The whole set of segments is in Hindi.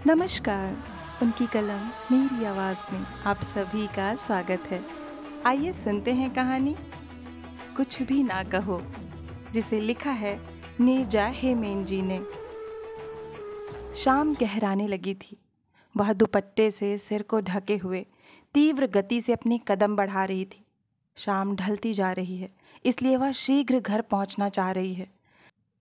नमस्कार। उनकी कलम मेरी आवाज़ में आप सभी का स्वागत है। आइए सुनते हैं कहानी कुछ भी ना कहो, जिसे लिखा है नीरजा हेमेन जी ने। शाम गहराने लगी थी। वह दुपट्टे से सिर को ढके हुए तीव्र गति से अपने कदम बढ़ा रही थी। शाम ढलती जा रही है, इसलिए वह शीघ्र घर पहुंचना चाह रही है।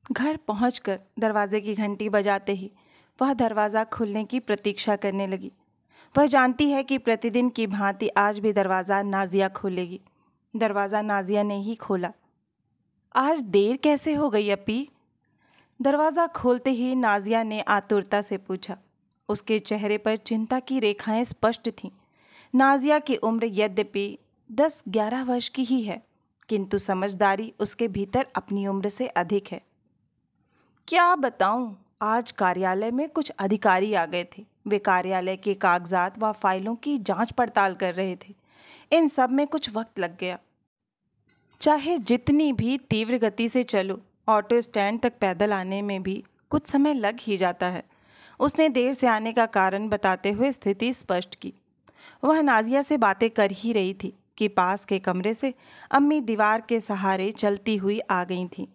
घर पहुंचकर दरवाजे की घंटी बजाते ही वह दरवाज़ा खुलने की प्रतीक्षा करने लगी। वह जानती है कि प्रतिदिन की भांति आज भी दरवाज़ा नाज़िया खोलेगी। दरवाज़ा नाज़िया ने ही खोला। आज देर कैसे हो गई अपी? दरवाज़ा खोलते ही नाज़िया ने आतुरता से पूछा। उसके चेहरे पर चिंता की रेखाएं स्पष्ट थीं। नाज़िया की उम्र यद्यपि 10-11 वर्ष की ही है, किंतु समझदारी उसके भीतर अपनी उम्र से अधिक है। क्या बताऊं, आज कार्यालय में कुछ अधिकारी आ गए थे। वे कार्यालय के कागजात व फाइलों की जांच पड़ताल कर रहे थे। इन सब में कुछ वक्त लग गया। चाहे जितनी भी तीव्र गति से चलो, ऑटो स्टैंड तक पैदल आने में भी कुछ समय लग ही जाता है। उसने देर से आने का कारण बताते हुए स्थिति स्पष्ट की। वह नाज़िया से बातें कर ही रही थी कि पास के कमरे से अम्मी दीवार के सहारे चलती हुई आ गई थीं।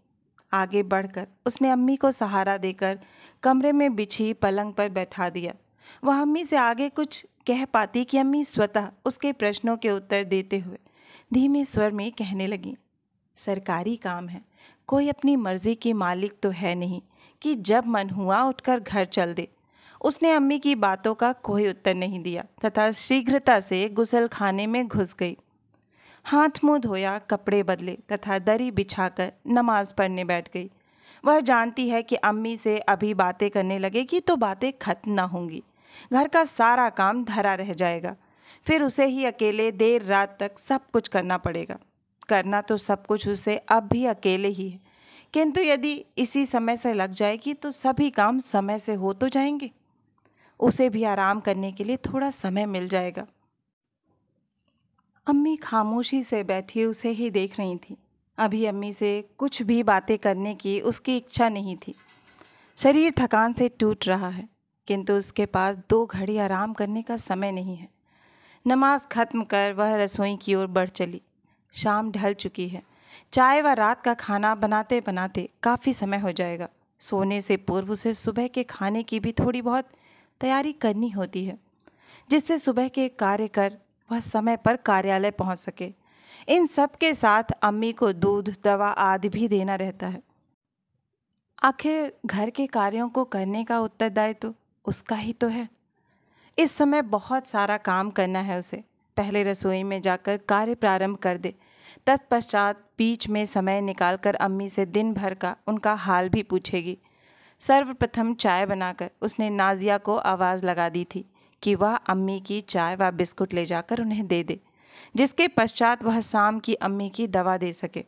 आगे बढ़कर उसने अम्मी को सहारा देकर कमरे में बिछी पलंग पर बैठा दिया। वह अम्मी से आगे कुछ कह पाती कि अम्मी स्वतः उसके प्रश्नों के उत्तर देते हुए धीमे स्वर में कहने लगी, सरकारी काम है, कोई अपनी मर्जी की मालिक तो है नहीं कि जब मन हुआ उठकर घर चल दे। उसने अम्मी की बातों का कोई उत्तर नहीं दिया तथा शीघ्रता से गुसलखाने में घुस गई। हाथ मुंह धोया, कपड़े बदले तथा दरी बिछाकर नमाज पढ़ने बैठ गई। वह जानती है कि अम्मी से अभी बातें करने लगेगी तो बातें खत्म ना होंगी। घर का सारा काम धरा रह जाएगा। फिर उसे ही अकेले देर रात तक सब कुछ करना पड़ेगा। करना तो सब कुछ उसे अब भी अकेले ही है, किंतु यदि इसी समय से लग जाएगी तो सभी काम समय से हो तो जाएंगे। उसे भी आराम करने के लिए थोड़ा समय मिल जाएगा। अम्मी खामोशी से बैठी उसे ही देख रही थी। अभी अम्मी से कुछ भी बातें करने की उसकी इच्छा नहीं थी। शरीर थकान से टूट रहा है, किंतु उसके पास 2 घड़ी आराम करने का समय नहीं है। नमाज खत्म कर वह रसोई की ओर बढ़ चली। शाम ढल चुकी है। चाय व रात का खाना बनाते बनाते काफ़ी समय हो जाएगा। सोने से पूर्व उसे सुबह के खाने की भी थोड़ी बहुत तैयारी करनी होती है, जिससे सुबह के कार्य कर वह समय पर कार्यालय पहुंच सके। इन सब के साथ अम्मी को दूध, दवा आदि भी देना रहता है। आखिर घर के कार्यों को करने का उत्तरदायित्व तो उसका ही तो है। इस समय बहुत सारा काम करना है उसे। पहले रसोई में जाकर कार्य प्रारंभ कर दे। तत्पश्चात बीच में समय निकालकर अम्मी से दिन भर का उनका हाल भी पूछेगी। सर्वप्रथम चाय बनाकर उसने नाज़िया को आवाज़ लगा दी थी कि वह अम्मी की चाय व बिस्कुट ले जाकर उन्हें दे दे, जिसके पश्चात वह शाम की अम्मी की दवा दे सके।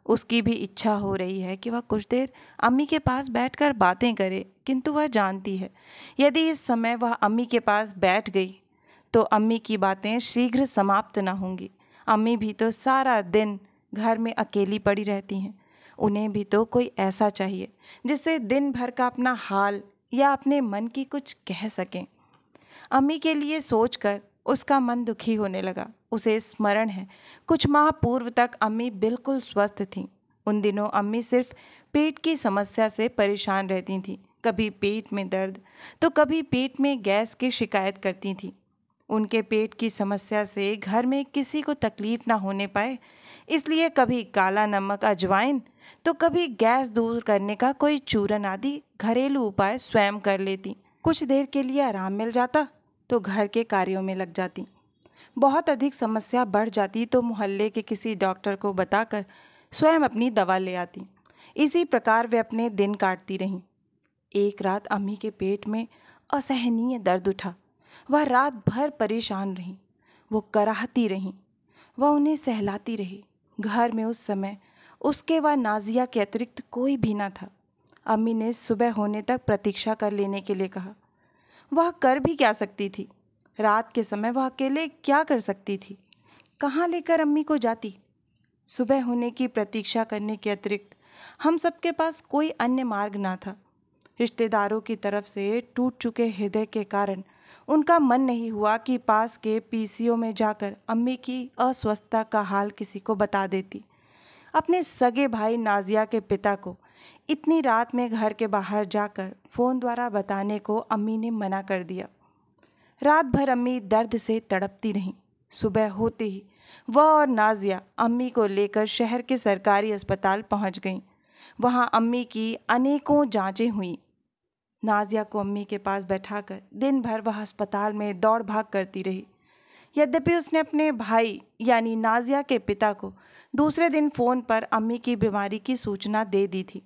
उसकी भी इच्छा हो रही है कि वह कुछ देर अम्मी के पास बैठकर बातें करे, किंतु वह जानती है यदि इस समय वह अम्मी के पास बैठ गई तो अम्मी की बातें शीघ्र समाप्त न होंगी। अम्मी भी तो सारा दिन घर में अकेली पड़ी रहती हैं। उन्हें भी तो कोई ऐसा चाहिए जिससे दिन भर का अपना हाल या अपने मन की कुछ कह सकें। अम्मी के लिए सोचकर उसका मन दुखी होने लगा। उसे स्मरण है कुछ माह पूर्व तक अम्मी बिल्कुल स्वस्थ थीं। उन दिनों अम्मी सिर्फ पेट की समस्या से परेशान रहती थीं। कभी पेट में दर्द तो कभी पेट में गैस की शिकायत करती थीं। उनके पेट की समस्या से घर में किसी को तकलीफ ना होने पाए, इसलिए कभी काला नमक, अजवाइन तो कभी गैस दूर करने का कोई चूरन आदि घरेलू उपाय स्वयं कर लेती। कुछ देर के लिए आराम मिल जाता तो घर के कार्यों में लग जाती। बहुत अधिक समस्या बढ़ जाती तो मोहल्ले के किसी डॉक्टर को बताकर स्वयं अपनी दवा ले आती। इसी प्रकार वे अपने दिन काटती रहीं। एक रात अम्मी के पेट में असहनीय दर्द उठा। वह रात भर परेशान रहीं। वो कराहती रहीं। वह उन्हें सहलाती रही। घर में उस समय उसके व नाज़िया के अतिरिक्त कोई भी न था। अम्मी ने सुबह होने तक प्रतीक्षा कर लेने के लिए कहा। वह कर भी क्या सकती थी? रात के समय वह अकेले क्या कर सकती थी? कहाँ लेकर अम्मी को जाती? सुबह होने की प्रतीक्षा करने के अतिरिक्त हम सबके पास कोई अन्य मार्ग ना था। रिश्तेदारों की तरफ से टूट चुके हृदय के कारण उनका मन नहीं हुआ कि पास के पीसीओ में जाकर अम्मी की अस्वस्थता का हाल किसी को बता देती। अपने सगे भाई नाजिया के पिता को इतनी रात में घर के बाहर जाकर फ़ोन द्वारा बताने को अम्मी ने मना कर दिया। रात भर अम्मी दर्द से तड़पती रहीं। सुबह होते ही वह और नाजिया अम्मी को लेकर शहर के सरकारी अस्पताल पहुंच गईं। वहां अम्मी की अनेकों जांचें हुईं। नाजिया को अम्मी के पास बैठाकर दिन भर वह अस्पताल में दौड़ भाग करती रही। यद्यपि उसने अपने भाई यानी नाजिया के पिता को दूसरे दिन फ़ोन पर अम्मी की बीमारी की सूचना दे दी थी,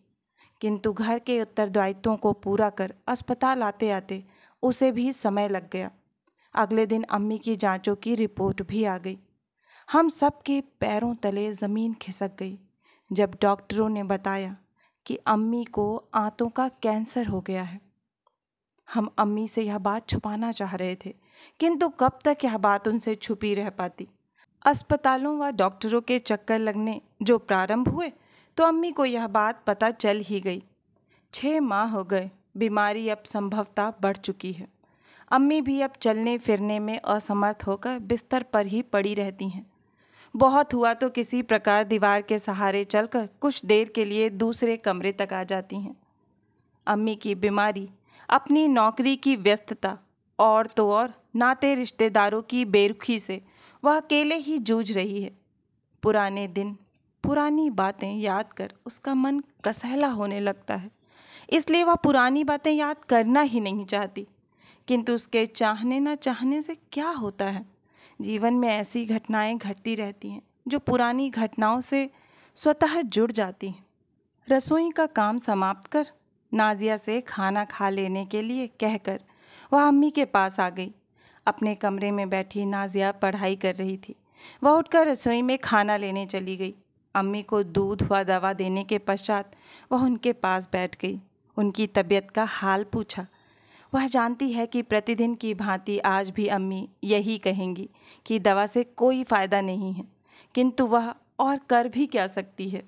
किंतु घर के उत्तरदायित्वों को पूरा कर अस्पताल आते आते उसे भी समय लग गया। अगले दिन अम्मी की जांचों की रिपोर्ट भी आ गई। हम सब के पैरों तले ज़मीन खिसक गई जब डॉक्टरों ने बताया कि अम्मी को आंतों का कैंसर हो गया है। हम अम्मी से यह बात छुपाना चाह रहे थे, किंतु कब तक यह बात उनसे छुपी रह पाती। अस्पतालों व डॉक्टरों के चक्कर लगने जो प्रारंभ हुए तो अम्मी को यह बात पता चल ही गई। 6 माह हो गए, बीमारी अब संभवतः बढ़ चुकी है। अम्मी भी अब चलने फिरने में असमर्थ होकर बिस्तर पर ही पड़ी रहती हैं। बहुत हुआ तो किसी प्रकार दीवार के सहारे चलकर कुछ देर के लिए दूसरे कमरे तक आ जाती हैं। अम्मी की बीमारी, अपनी नौकरी की व्यस्तता और तो और नाते रिश्तेदारों की बेरुखी से वह अकेले ही जूझ रही है। पुराने दिन, पुरानी बातें याद कर उसका मन कसैला होने लगता है, इसलिए वह पुरानी बातें याद करना ही नहीं चाहती। किंतु उसके चाहने न चाहने से क्या होता है, जीवन में ऐसी घटनाएं घटती रहती हैं जो पुरानी घटनाओं से स्वतः जुड़ जाती हैं। रसोई का काम समाप्त कर नाजिया से खाना खा लेने के लिए कहकर वह अम्मी के पास आ गई। अपने कमरे में बैठी नाजिया पढ़ाई कर रही थी। वह उठकर रसोई में खाना लेने चली गई। अम्मी को दूध व दवा देने के पश्चात वह उनके पास बैठ गई। उनकी तबीयत का हाल पूछा। वह जानती है कि प्रतिदिन की भांति आज भी अम्मी यही कहेंगी कि दवा से कोई फ़ायदा नहीं है, किंतु वह और कर भी क्या सकती है।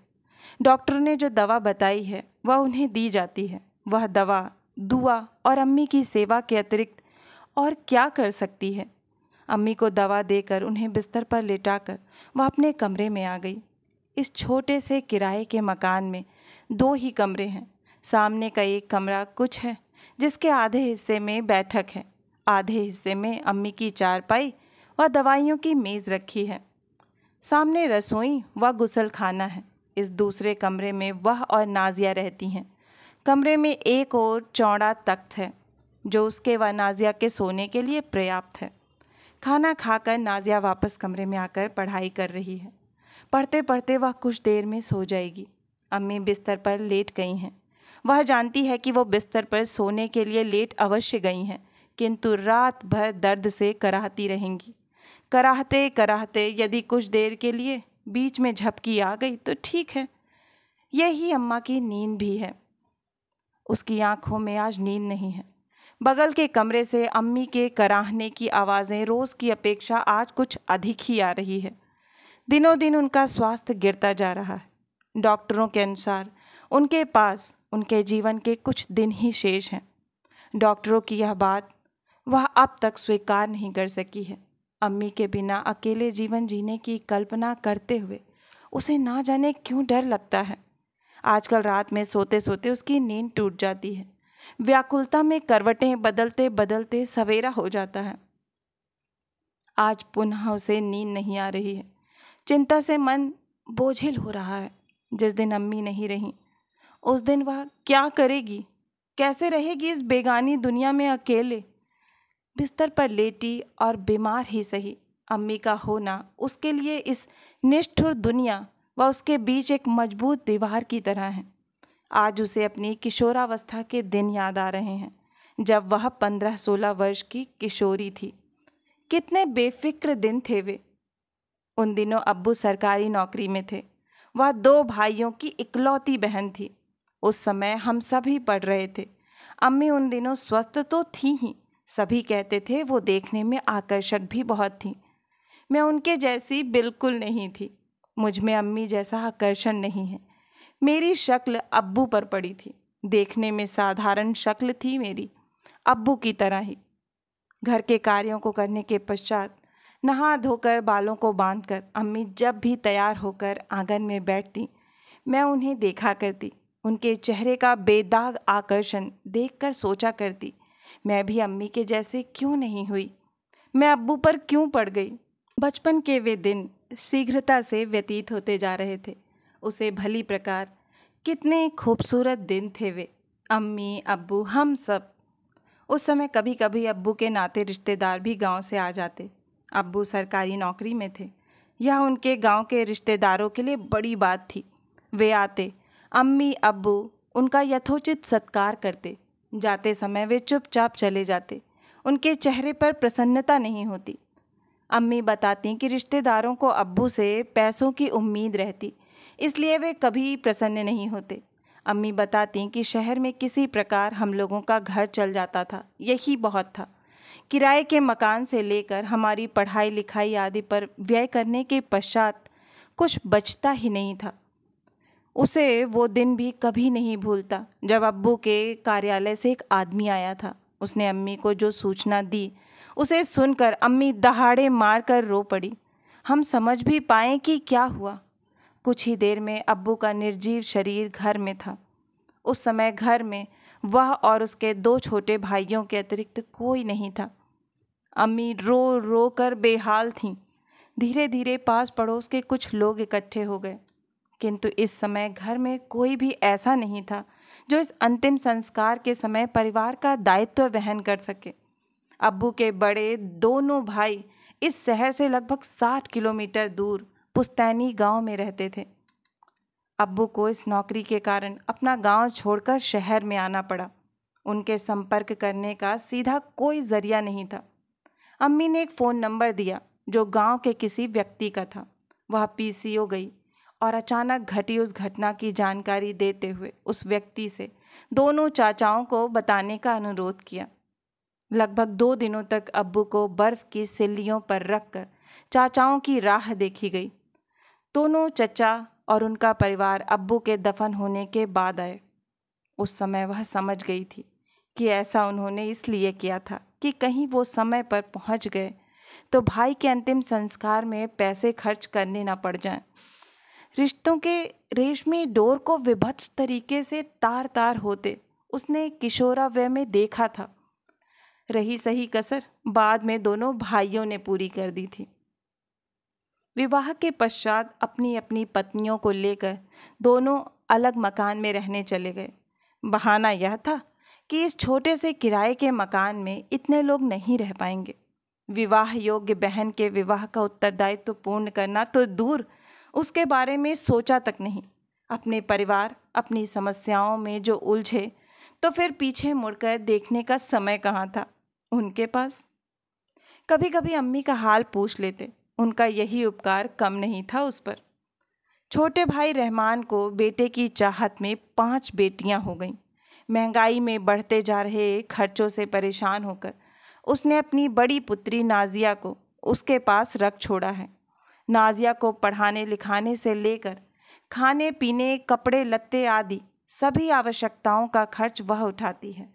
डॉक्टर ने जो दवा बताई है वह उन्हें दी जाती है। वह दवा, दुआ और अम्मी की सेवा के अतिरिक्त और क्या कर सकती है। अम्मी को दवा देकर उन्हें बिस्तर पर लेटाकर वह अपने कमरे में आ गई। इस छोटे से किराए के मकान में 2 ही कमरे हैं। सामने का एक कमरा कुछ है जिसके आधे हिस्से में बैठक है, आधे हिस्से में अम्मी की चारपाई व दवाइयों की मेज़ रखी है। सामने रसोई व गुसलखाना है। इस दूसरे कमरे में वह और नाजिया रहती हैं। कमरे में एक और चौड़ा तख्त है जो उसके व नाजिया के सोने के लिए पर्याप्त है। खाना खाकर नाजिया वापस कमरे में आकर पढ़ाई कर रही है। पढ़ते पढ़ते वह कुछ देर में सो जाएगी। अम्मी बिस्तर पर लेट गई हैं। वह जानती है कि वो बिस्तर पर सोने के लिए लेट अवश्य गई हैं, किंतु रात भर दर्द से कराहती रहेंगी। कराहते कराहते यदि कुछ देर के लिए बीच में झपकी आ गई तो ठीक है। यही अम्मा की नींद भी है। उसकी आंखों में आज नींद नहीं है। बगल के कमरे से अम्मी के कराहने की आवाज़ें रोज़ की अपेक्षा आज कुछ अधिक ही आ रही है। दिनों दिन उनका स्वास्थ्य गिरता जा रहा है। डॉक्टरों के अनुसार उनके पास उनके जीवन के कुछ दिन ही शेष हैं। डॉक्टरों की यह बात वह अब तक स्वीकार नहीं कर सकी है। अम्मी के बिना अकेले जीवन जीने की कल्पना करते हुए उसे ना जाने क्यों डर लगता है। आजकल रात में सोते सोते उसकी नींद टूट जाती है। व्याकुलता में करवटें बदलते बदलते सवेरा हो जाता है। आज पुनः उसे नींद नहीं आ रही है। चिंता से मन बोझिल हो रहा है। जिस दिन अम्मी नहीं रही उस दिन वह क्या करेगी, कैसे रहेगी इस बेगानी दुनिया में अकेले। बिस्तर पर लेटी और बीमार ही सही, अम्मी का होना उसके लिए इस निष्ठुर दुनिया व उसके बीच एक मजबूत दीवार की तरह है। आज उसे अपनी किशोरावस्था के दिन याद आ रहे हैं, जब वह 15-16 वर्ष की किशोरी थी। कितने बेफिक्र दिन थे वे। उन दिनों अब्बू सरकारी नौकरी में थे। वह 2 भाइयों की इकलौती बहन थी। उस समय हम सभी पढ़ रहे थे। अम्मी उन दिनों स्वस्थ तो थी ही, सभी कहते थे वो देखने में आकर्षक भी बहुत थी। मैं उनके जैसी बिल्कुल नहीं थी। मुझ में अम्मी जैसा आकर्षण नहीं है। मेरी शक्ल अब्बू पर पड़ी थी। देखने में साधारण शक्ल थी मेरी, अब्बू की तरह ही। घर के कार्यों को करने के पश्चात नहा धोकर बालों को बांधकर अम्मी जब भी तैयार होकर आंगन में बैठती, मैं उन्हें देखा करती। उनके चेहरे का बेदाग आकर्षण देखकर सोचा करती, मैं भी अम्मी के जैसे क्यों नहीं हुई, मैं अब्बू पर क्यों पड़ गई। बचपन के वे दिन शीघ्रता से व्यतीत होते जा रहे थे। उसे भली प्रकार कितने खूबसूरत दिन थे वे, अम्मी, अब्बू, हम सब। उस समय कभी कभी अब्बू के नाते रिश्तेदार भी गांव से आ जाते। अब्बू सरकारी नौकरी में थे। यह उनके गांव के रिश्तेदारों के लिए बड़ी बात थी। वे आते, अम्मी अब्बू उनका यथोचित सत्कार करते। जाते समय वे चुपचाप चले जाते। उनके चेहरे पर प्रसन्नता नहीं होती। अम्मी बताती कि रिश्तेदारों को अब्बू से पैसों की उम्मीद रहती, इसलिए वे कभी प्रसन्न नहीं होते। अम्मी बताती कि शहर में किसी प्रकार हम लोगों का घर चल जाता था, यही बहुत था। किराए के मकान से लेकर हमारी पढ़ाई लिखाई आदि पर व्यय करने के पश्चात कुछ बचता ही नहीं था। उसे वो दिन भी कभी नहीं भूलता जब अब्बू के कार्यालय से एक आदमी आया था। उसने अम्मी को जो सूचना दी, उसे सुनकर अम्मी दहाड़े मारकर रो पड़ी। हम समझ भी पाए कि क्या हुआ। कुछ ही देर में अब्बू का निर्जीव शरीर घर में था। उस समय घर में वह और उसके 2 छोटे भाइयों के अतिरिक्त कोई नहीं था। अम्मी रो रो कर बेहाल थीं। धीरे धीरे पास पड़ोस के कुछ लोग इकट्ठे हो गए, किंतु इस समय घर में कोई भी ऐसा नहीं था जो इस अंतिम संस्कार के समय परिवार का दायित्व वहन कर सके। अब्बू के बड़े दोनों भाई इस शहर से लगभग 60 किलोमीटर दूर पुस्तैनी गांव में रहते थे। अब्बू को इस नौकरी के कारण अपना गांव छोड़कर शहर में आना पड़ा। उनके संपर्क करने का सीधा कोई जरिया नहीं था। अम्मी ने एक फ़ोन नंबर दिया जो गांव के किसी व्यक्ति का था। वह पीसीओ गई और अचानक घटी उस घटना की जानकारी देते हुए उस व्यक्ति से दोनों चाचाओं को बताने का अनुरोध किया। लगभग 2 दिनों तक अब्बू को बर्फ़ की सिल्लियों पर रखकर चाचाओं की राह देखी गई। दोनों चचा और उनका परिवार अब्बू के दफन होने के बाद आए। उस समय वह समझ गई थी कि ऐसा उन्होंने इसलिए किया था कि कहीं वो समय पर पहुंच गए तो भाई के अंतिम संस्कार में पैसे खर्च करने ना पड़ जाएं। रिश्तों के रेशमी डोर को विभत्स तरीके से तार तार होते उसने किशोरावय में देखा था। रही सही कसर बाद में दोनों भाइयों ने पूरी कर दी थी। विवाह के पश्चात अपनी अपनी पत्नियों को लेकर दोनों अलग मकान में रहने चले गए। बहाना यह था कि इस छोटे से किराए के मकान में इतने लोग नहीं रह पाएंगे। विवाह योग्य बहन के विवाह का उत्तरदायित्व पूर्ण करना तो दूर, उसके बारे में सोचा तक नहीं। अपने परिवार, अपनी समस्याओं में जो उलझे तो फिर पीछे मुड़कर देखने का समय कहाँ था उनके पास। कभी कभी अम्मी का हाल पूछ लेते, उनका यही उपकार कम नहीं था उस पर। छोटे भाई रहमान को बेटे की चाहत में 5 बेटियां हो गईं। महंगाई में बढ़ते जा रहे खर्चों से परेशान होकर उसने अपनी बड़ी पुत्री नाजिया को उसके पास रख छोड़ा है। नाजिया को पढ़ाने लिखाने से लेकर खाने पीने, कपड़े लत्ते आदि सभी आवश्यकताओं का खर्च वह उठाती है।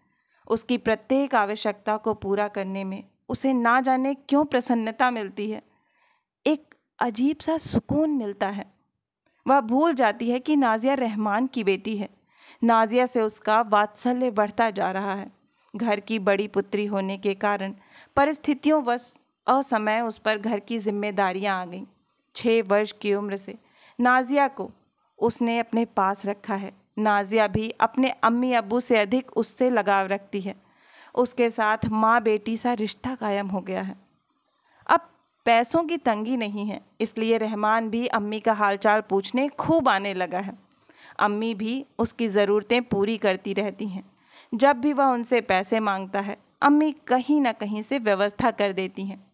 उसकी प्रत्येक आवश्यकता को पूरा करने में उसे ना जाने क्यों प्रसन्नता मिलती है, एक अजीब सा सुकून मिलता है। वह भूल जाती है कि नाजिया रहमान की बेटी है। नाजिया से उसका वात्सल्य बढ़ता जा रहा है। घर की बड़ी पुत्री होने के कारण परिस्थितियों वश असमय उस पर घर की जिम्मेदारियां आ गईं। 6 वर्ष की उम्र से नाजिया को उसने अपने पास रखा है। नाजिया भी अपने अम्मी अब्बू से अधिक उससे लगाव रखती है। उसके साथ माँ बेटी सा रिश्ता कायम हो गया है। अब पैसों की तंगी नहीं है, इसलिए रहमान भी अम्मी का हालचाल पूछने खूब आने लगा है। अम्मी भी उसकी ज़रूरतें पूरी करती रहती हैं। जब भी वह उनसे पैसे मांगता है, अम्मी कहीं ना कहीं से व्यवस्था कर देती हैं।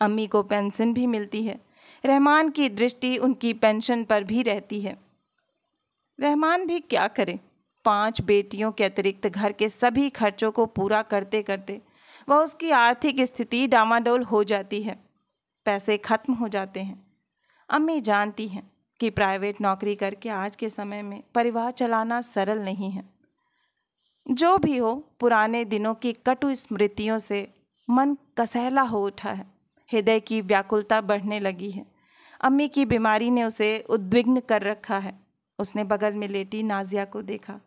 अम्मी को पेंशन भी मिलती है। रहमान की दृष्टि उनकी पेंशन पर भी रहती है। रहमान भी क्या करे, 5 बेटियों के अतिरिक्त घर के सभी खर्चों को पूरा करते करते वह उसकी आर्थिक स्थिति डामाडोल हो जाती है। पैसे खत्म हो जाते हैं। अम्मी जानती हैं कि प्राइवेट नौकरी करके आज के समय में परिवार चलाना सरल नहीं है। जो भी हो, पुराने दिनों की कटु स्मृतियों से मन कसैला हो उठा है। हृदय की व्याकुलता बढ़ने लगी है। अम्मी की बीमारी ने उसे उद्विग्न कर रखा है। उसने बगल में लेटी नाजिया को देखा।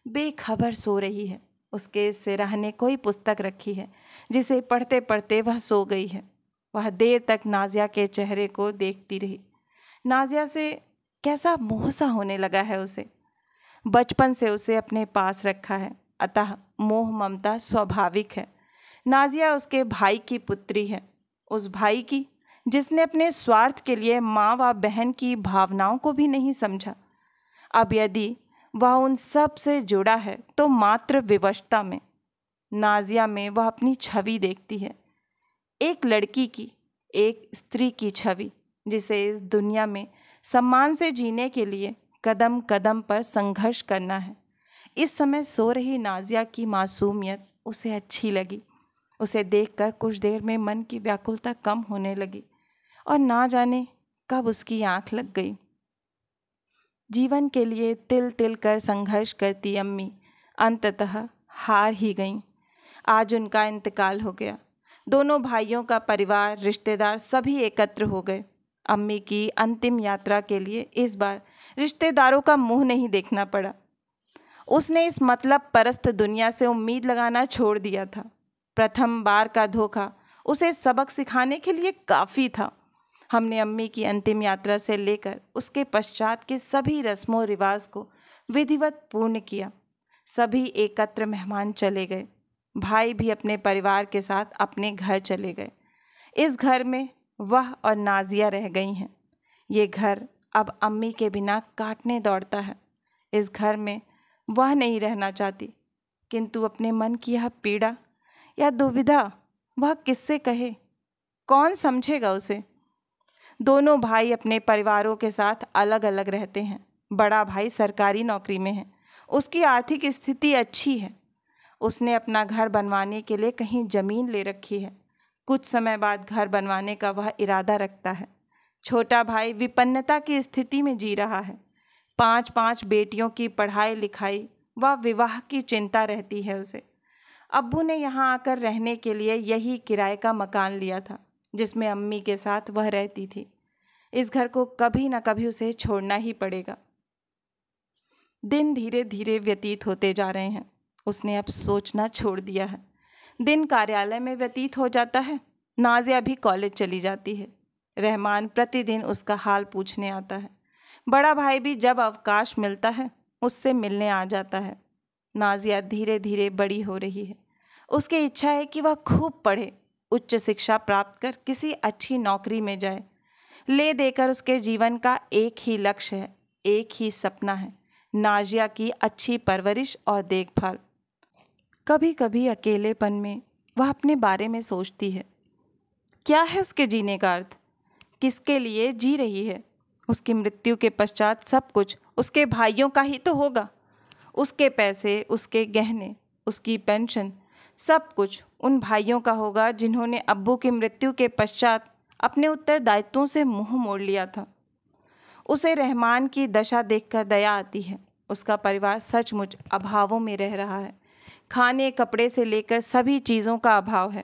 बेखबर सो रही है। उसके सिरहाने कोई पुस्तक रखी है जिसे पढ़ते पढ़ते वह सो गई है। वह देर तक नाजिया के चेहरे को देखती रही। नाजिया से कैसा मोह सा होने लगा है उसे। बचपन से उसे अपने पास रखा है, अतः मोह ममता स्वाभाविक है। नाजिया उसके भाई की पुत्री है, उस भाई की जिसने अपने स्वार्थ के लिए माँ व बहन की भावनाओं को भी नहीं समझा। अब यदि वह उन सब से जुड़ा है तो मात्र विवशता में। नाजिया में वह अपनी छवि देखती है, एक लड़की की, एक स्त्री की छवि, जिसे इस दुनिया में सम्मान से जीने के लिए कदम कदम पर संघर्ष करना है। इस समय सो रही नाजिया की मासूमियत उसे अच्छी लगी। उसे देखकर कुछ देर में मन की व्याकुलता कम होने लगी और ना जाने कब उसकी आंख लग गई। जीवन के लिए तिल तिल कर संघर्ष करती अम्मी अंततः हार ही गईं। आज उनका इंतकाल हो गया। दोनों भाइयों का परिवार, रिश्तेदार सभी एकत्र हो गए। अम्मी की अंतिम यात्रा के लिए इस बार रिश्तेदारों का मुंह नहीं देखना पड़ा। उसने इस मतलब परस्त दुनिया से उम्मीद लगाना छोड़ दिया था। प्रथम बार का धोखा उसे सबक सिखाने के लिए काफ़ी था। हमने अम्मी की अंतिम यात्रा से लेकर उसके पश्चात के सभी रस्मों रिवाज को विधिवत पूर्ण किया। सभी एकत्र मेहमान चले गए। भाई भी अपने परिवार के साथ अपने घर चले गए। इस घर में वह और नाजिया रह गई हैं। ये घर अब अम्मी के बिना काटने दौड़ता है। इस घर में वह नहीं रहना चाहती, किंतु अपने मन की यह पीड़ा या दुविधा वह किससे कहे? कौन समझेगा उसे? दोनों भाई अपने परिवारों के साथ अलग अलग रहते हैं। बड़ा भाई सरकारी नौकरी में है। उसकी आर्थिक स्थिति अच्छी है। उसने अपना घर बनवाने के लिए कहीं ज़मीन ले रखी है। कुछ समय बाद घर बनवाने का वह इरादा रखता है। छोटा भाई विपन्नता की स्थिति में जी रहा है। 5 बेटियों की पढ़ाई लिखाई व विवाह की चिंता रहती है उसे। अब्बू ने यहाँ आकर रहने के लिए यही किराए का मकान लिया था जिसमें अम्मी के साथ वह रहती थी। इस घर को कभी न कभी उसे छोड़ना ही पड़ेगा। दिन धीरे धीरे व्यतीत होते जा रहे हैं। उसने अब सोचना छोड़ दिया है। दिन कार्यालय में व्यतीत हो जाता है। नाजिया भी कॉलेज चली जाती है। रहमान प्रतिदिन उसका हाल पूछने आता है। बड़ा भाई भी जब अवकाश मिलता है उससे मिलने आ जाता है। नाजिया धीरे धीरे बड़ी हो रही है। उसकी इच्छा है कि वह खूब पढ़े, उच्च शिक्षा प्राप्त कर किसी अच्छी नौकरी में जाए। ले देकर उसके जीवन का एक ही लक्ष्य है, एक ही सपना है, नाजिया की अच्छी परवरिश और देखभाल। कभी कभी अकेलेपन में वह अपने बारे में सोचती है, क्या है उसके जीने का अर्थ? किसके लिए जी रही है? उसकी मृत्यु के पश्चात सब कुछ उसके भाइयों का ही तो होगा। उसके पैसे, उसके गहने, उसकी पेंशन, सब कुछ उन भाइयों का होगा जिन्होंने अब्बू की मृत्यु के पश्चात अपने उत्तरदायित्वों से मुंह मोड़ लिया था। उसे रहमान की दशा देखकर दया आती है। उसका परिवार सचमुच अभावों में रह रहा है। खाने कपड़े से लेकर सभी चीज़ों का अभाव है।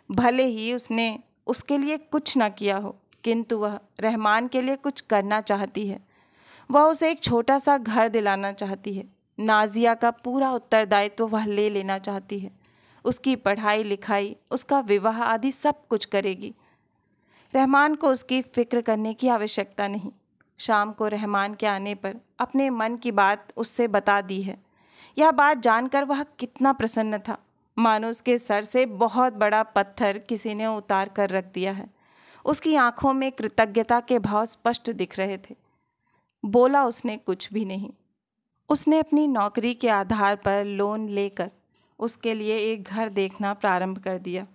भले ही उसने उसके लिए कुछ न किया हो, किंतु वह रहमान के लिए कुछ करना चाहती है। वह उसे एक छोटा सा घर दिलाना चाहती है। नाजिया का पूरा उत्तरदायित्व वह ले लेना चाहती है। उसकी पढ़ाई लिखाई, उसका विवाह आदि सब कुछ करेगी। रहमान को उसकी फिक्र करने की आवश्यकता नहीं। शाम को रहमान के आने पर अपने मन की बात उससे बता दी है। यह बात जानकर वह कितना प्रसन्न था, मानो उसके सर से बहुत बड़ा पत्थर किसी ने उतार कर रख दिया है। उसकी आंखों में कृतज्ञता के भाव स्पष्ट दिख रहे थे। बोला उसने कुछ भी नहीं। उसने अपनी नौकरी के आधार पर लोन लेकर उसके लिए एक घर देखना प्रारंभ कर दिया।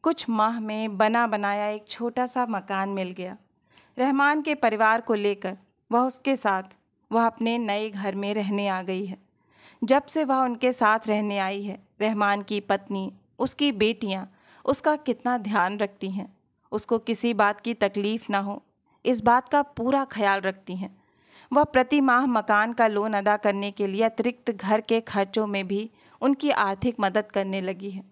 कुछ माह में बना बनाया एक छोटा सा मकान मिल गया। रहमान के परिवार को लेकर वह अपने नए घर में रहने आ गई है। जब से वह उनके साथ रहने आई है, रहमान की पत्नी, उसकी बेटियां उसका कितना ध्यान रखती हैं। उसको किसी बात की तकलीफ़ ना हो, इस बात का पूरा ख्याल रखती हैं। वह प्रति माह मकान का लोन अदा करने के लिए अतिरिक्त घर के खर्चों में भी उनकी आर्थिक मदद करने लगी है।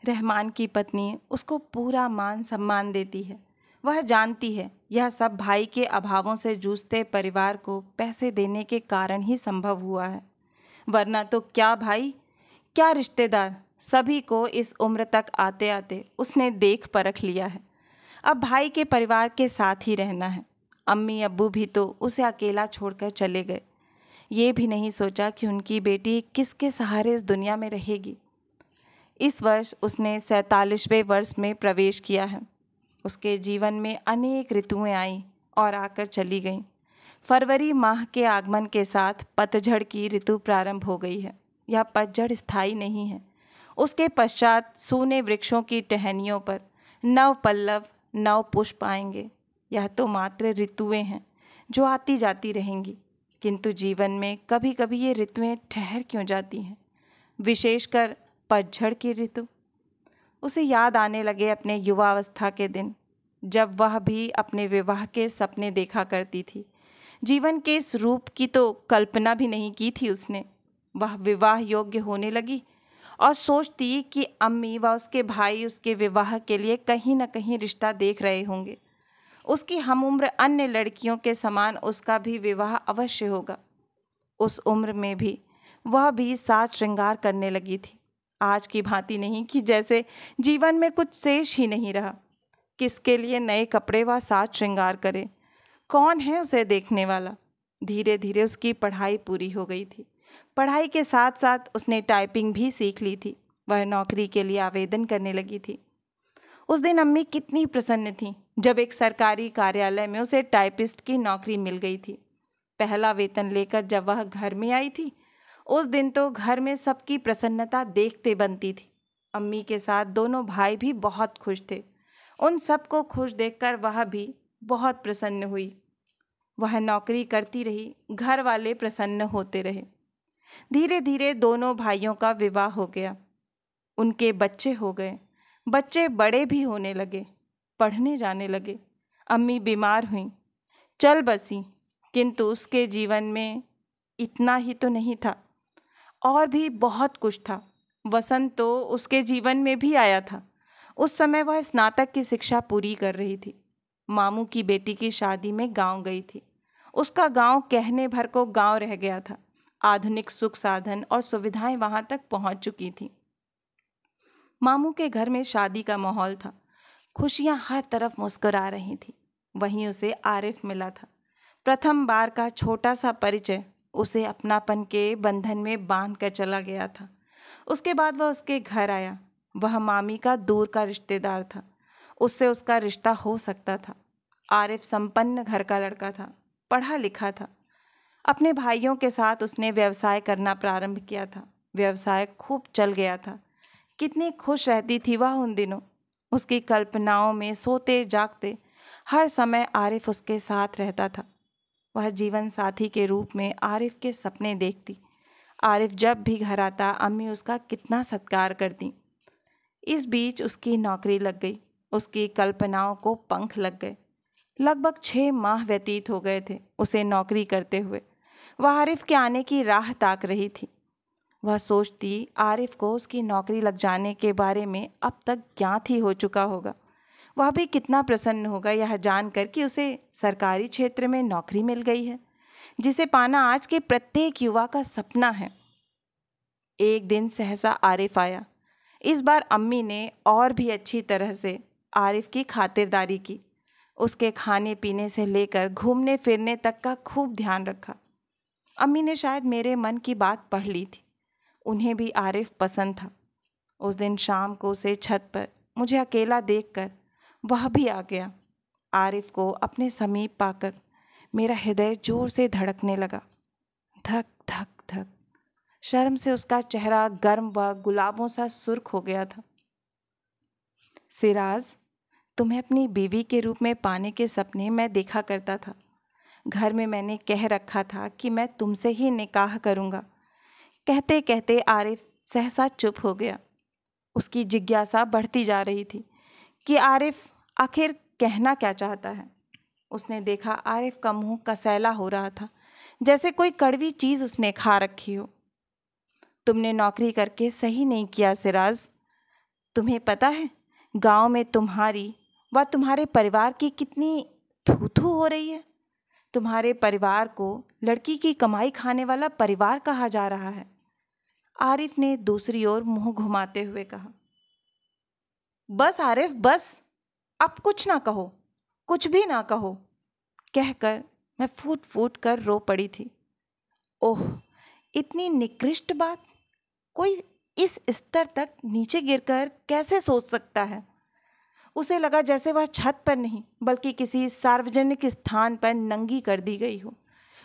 रहमान की पत्नी उसको पूरा मान सम्मान देती है। वह जानती है यह सब भाई के अभावों से जूझते परिवार को पैसे देने के कारण ही संभव हुआ है, वरना तो क्या भाई, क्या रिश्तेदार, सभी को इस उम्र तक आते आते उसने देख परख लिया है। अब भाई के परिवार के साथ ही रहना है। अम्मी अब्बू भी तो उसे अकेला छोड़कर चले गए। ये भी नहीं सोचा कि उनकी बेटी किसके सहारे इस दुनिया में रहेगी। इस वर्ष उसने 47वें वर्ष में प्रवेश किया है। उसके जीवन में अनेक ऋतुएं आईं और आकर चली गईं। फरवरी माह के आगमन के साथ पतझड़ की ऋतु प्रारंभ हो गई है। यह पतझड़ स्थायी नहीं है। उसके पश्चात सूने वृक्षों की टहनियों पर नव पल्लव, नव पुष्प आएंगे। यह तो मात्र ऋतुएं हैं जो आती जाती रहेंगी, किंतु जीवन में कभी कभी ये ऋतुएं ठहर क्यों जाती हैं, विशेषकर पतझड़ की ऋतु। उसे याद आने लगे अपने युवावस्था के दिन, जब वह भी अपने विवाह के सपने देखा करती थी। जीवन के इस रूप की तो कल्पना भी नहीं की थी उसने। वह विवाह योग्य होने लगी और सोचती कि अम्मी व उसके भाई उसके विवाह के लिए कहीं न कहीं रिश्ता देख रहे होंगे। उसकी हमउम्र अन्य लड़कियों के समान उसका भी विवाह अवश्य होगा। उस उम्र में भी वह भी साज श्रृंगार करने लगी थी। आज की भांति नहीं कि जैसे जीवन में कुछ शेष ही नहीं रहा। किसके लिए नए कपड़े व साज श्रृंगार करे, कौन है उसे देखने वाला। धीरे धीरे उसकी पढ़ाई पूरी हो गई थी। पढ़ाई के साथ साथ उसने टाइपिंग भी सीख ली थी। वह नौकरी के लिए आवेदन करने लगी थी। उस दिन अम्मी कितनी प्रसन्न थी जब एक सरकारी कार्यालय में उसे टाइपिस्ट की नौकरी मिल गई थी। पहला वेतन लेकर जब वह घर में आई थी, उस दिन तो घर में सबकी प्रसन्नता देखते बनती थी। अम्मी के साथ दोनों भाई भी बहुत खुश थे। उन सबको खुश देखकर वह भी बहुत प्रसन्न हुई। वह नौकरी करती रही, घर वाले प्रसन्न होते रहे। धीरे धीरे दोनों भाइयों का विवाह हो गया। उनके बच्चे हो गए। बच्चे बड़े भी होने लगे, पढ़ने जाने लगे। अम्मी बीमार हुईं, चल बसी, किंतु उसके जीवन में इतना ही तो नहीं था, और भी बहुत कुछ था। वसंत तो उसके जीवन में भी आया था। उस समय वह स्नातक की शिक्षा पूरी कर रही थी। मामू की बेटी की शादी में गांव गई थी। उसका गांव कहने भर को गांव रह गया था। आधुनिक सुख साधन और सुविधाएं वहां तक पहुंच चुकी थीं। मामू के घर में शादी का माहौल था। खुशियां हर तरफ मुस्कुरा रही थी। वहीं उसे आरिफ मिला था। प्रथम बार का छोटा सा परिचय उसे अपनापन के बंधन में बांध कर चला गया था। उसके बाद वह उसके घर आया। वह मामी का दूर का रिश्तेदार था। उससे उसका रिश्ता हो सकता था। आरिफ संपन्न घर का लड़का था, पढ़ा लिखा था। अपने भाइयों के साथ उसने व्यवसाय करना प्रारंभ किया था। व्यवसाय खूब चल गया था। कितनी खुश रहती थी वह उन दिनों। उसकी कल्पनाओं में सोते जागते हर समय आरिफ उसके साथ रहता था। वह जीवन साथी के रूप में आरिफ के सपने देखती। आरिफ जब भी घर आता, अम्मी उसका कितना सत्कार करती। इस बीच उसकी नौकरी लग गई। उसकी कल्पनाओं को पंख लग गए। लगभग 6 माह व्यतीत हो गए थे उसे नौकरी करते हुए। वह आरिफ के आने की राह ताक रही थी। वह सोचती आरिफ को उसकी नौकरी लग जाने के बारे में अब तक ज्ञात ही हो चुका होगा। वह भी कितना प्रसन्न होगा यह जानकर कि उसे सरकारी क्षेत्र में नौकरी मिल गई है, जिसे पाना आज के प्रत्येक युवा का सपना है। एक दिन सहसा आरिफ आया। इस बार अम्मी ने और भी अच्छी तरह से आरिफ की खातिरदारी की। उसके खाने पीने से लेकर घूमने फिरने तक का खूब ध्यान रखा। अम्मी ने शायद मेरे मन की बात पढ़ ली थी। उन्हें भी आरिफ पसंद था। उस दिन शाम को उसे छत पर मुझे अकेला देखकर वह भी आ गया। आरिफ को अपने समीप पाकर मेरा हृदय जोर से धड़कने लगा। धक धक धक। शर्म से उसका चेहरा गर्म व गुलाबों सा सुर्ख हो गया था। सिराज, तुम्हें अपनी बीवी के रूप में पाने के सपने मैं देखा करता था। घर में मैंने कह रखा था कि मैं तुमसे ही निकाह करूँगा। कहते कहते आरिफ सहसा चुप हो गया। उसकी जिज्ञासा बढ़ती जा रही थी कि आरिफ आखिर कहना क्या चाहता है। उसने देखा आरिफ का मुंह कसैला हो रहा था, जैसे कोई कड़वी चीज़ उसने खा रखी हो। तुमने नौकरी करके सही नहीं किया सिराज। तुम्हें पता है गांव में तुम्हारी व तुम्हारे परिवार की कितनी थू-थू हो रही है। तुम्हारे परिवार को लड़की की कमाई खाने वाला परिवार कहा जा रहा है। आरिफ ने दूसरी ओर मुंह घुमाते हुए कहा। बस आरिफ बस, अब कुछ ना कहो, कुछ भी ना कहो, कहकर मैं फूट फूट कर रो पड़ी थी। ओह, इतनी निकृष्ट बात कोई इस स्तर तक नीचे गिरकर कैसे सोच सकता है। उसे लगा जैसे वह छत पर नहीं बल्कि किसी सार्वजनिक स्थान पर नंगी कर दी गई हो।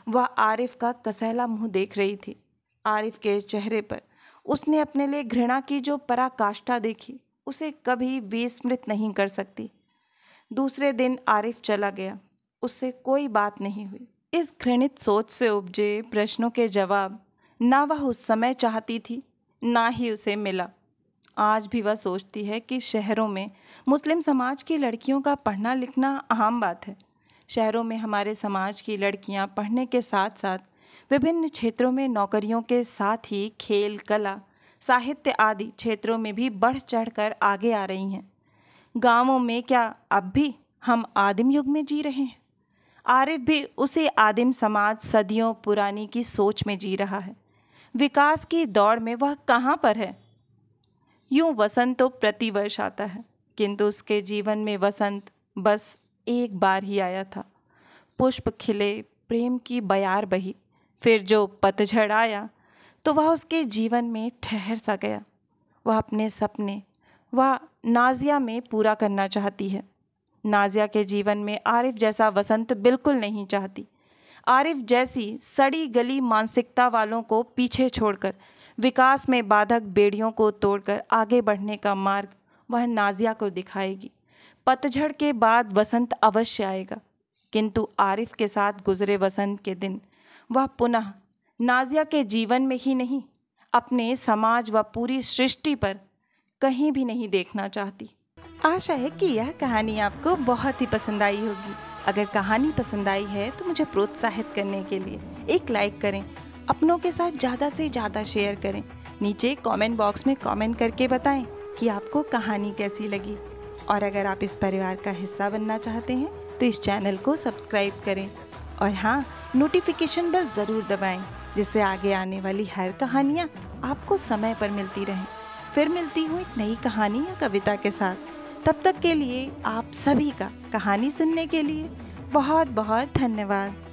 वह आरिफ का कसैला मुंह देख रही थी। आरिफ के चेहरे पर उसने अपने लिए घृणा की जो पराकाष्ठा देखी उसे कभी विस्मृत नहीं कर सकती। दूसरे दिन आरिफ चला गया, उससे कोई बात नहीं हुई। इस घृणित सोच से उपजे प्रश्नों के जवाब ना वह उस समय चाहती थी, ना ही उसे मिला। आज भी वह सोचती है कि शहरों में मुस्लिम समाज की लड़कियों का पढ़ना लिखना आम बात है। शहरों में हमारे समाज की लड़कियां पढ़ने के साथ साथ विभिन्न क्षेत्रों में नौकरियों के साथ ही खेल, कला, साहित्य आदि क्षेत्रों में भी बढ़ चढ़कर आगे आ रही हैं। गांवों में क्या अब भी हम आदिम युग में जी रहे हैं? आरिफ भी उसी आदिम समाज सदियों पुरानी की सोच में जी रहा है। विकास की दौड़ में वह कहाँ पर है? यूं वसंत तो प्रतिवर्ष आता है, किंतु उसके जीवन में वसंत बस एक बार ही आया था। पुष्प खिले, प्रेम की बयार बही, फिर जो पतझड़ आया तो वह उसके जीवन में ठहर सा गया। वह अपने सपने वह नाजिया में पूरा करना चाहती है। नाजिया के जीवन में आरिफ जैसा वसंत बिल्कुल नहीं चाहती। आरिफ जैसी सड़ी गली मानसिकता वालों को पीछे छोड़कर विकास में बाधक बेड़ियों को तोड़कर आगे बढ़ने का मार्ग वह नाजिया को दिखाएगी। पतझड़ के बाद वसंत अवश्य आएगा, किंतु आरिफ के साथ गुजरे वसंत के दिन वह पुनः नाजिया के जीवन में ही नहीं, अपने समाज व पूरी सृष्टि पर कहीं भी नहीं देखना चाहती। आशा है कि यह कहानी आपको बहुत ही पसंद आई होगी। अगर कहानी पसंद आई है तो मुझे प्रोत्साहित करने के लिए एक लाइक करें, अपनों के साथ ज़्यादा से ज़्यादा शेयर करें। नीचे कमेंट बॉक्स में कमेंट करके बताएं कि आपको कहानी कैसी लगी। और अगर आप इस परिवार का हिस्सा बनना चाहते हैं तो इस चैनल को सब्सक्राइब करें और हाँ, नोटिफिकेशन बेल ज़रूर दबाएं, जिससे आगे आने वाली हर कहानियाँ आपको समय पर मिलती रहें। फिर मिलती हूँ एक नई कहानी या कविता के साथ। तब तक के लिए आप सभी का कहानी सुनने के लिए बहुत बहुत धन्यवाद।